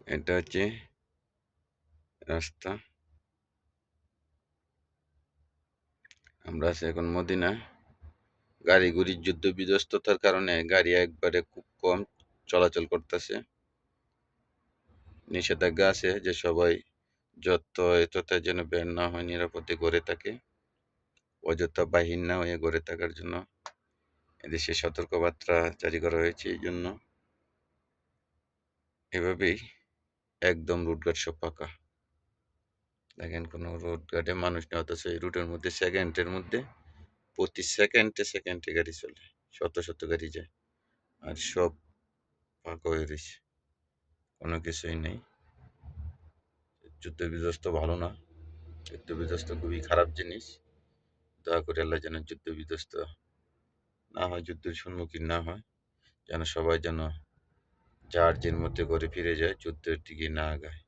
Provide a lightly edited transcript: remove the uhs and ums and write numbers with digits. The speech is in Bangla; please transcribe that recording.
এটা হচ্ছে রাস্তা। আমরা আছি এখন মদিনা। গাড়ি গুড়ির যুদ্ধ বিধ্বস্ততার কারণে গাড়ি একবারে খুব কম চলাচল করতেছে। নিষেধাজ্ঞা আছে যে সবাই যত তথা যেন বের না হয়, নিরাপদে ঘরে থাকে, অযথা বাহির না হয়ে ঘরে থাকার জন্য এদেশে সতর্কবার্তা জারি করা হয়েছে। এই জন্য এভাবেই একদম রুটঘাট সব ফাঁকা। দেখেন কোনো রোডঘাটে মানুষ নেই, অথচ এই রুটের মধ্যে সেকেন্ডের মধ্যে প্রতি সেকেন্ডে সেকেন্ডে গাড়ি চলে, শত শত গাড়ি যায়, আর সব ফাঁকা হয়ে রয়েছে, কোনো কিছুই নেই। যুদ্ধ বিধ্বস্ত ভালো না, যুদ্ধ বিধ্বস্ত খুবই খারাপ জিনিস। দয়া করে আল্লাহ যেন যুদ্ধ বিধ্বস্ত না হয়, যুদ্ধের সম্মুখীন না হয়, যেন সবাই যেন যার মধ্যে করে ফিরে যায়, যুদ্ধের দিকে না আগায়।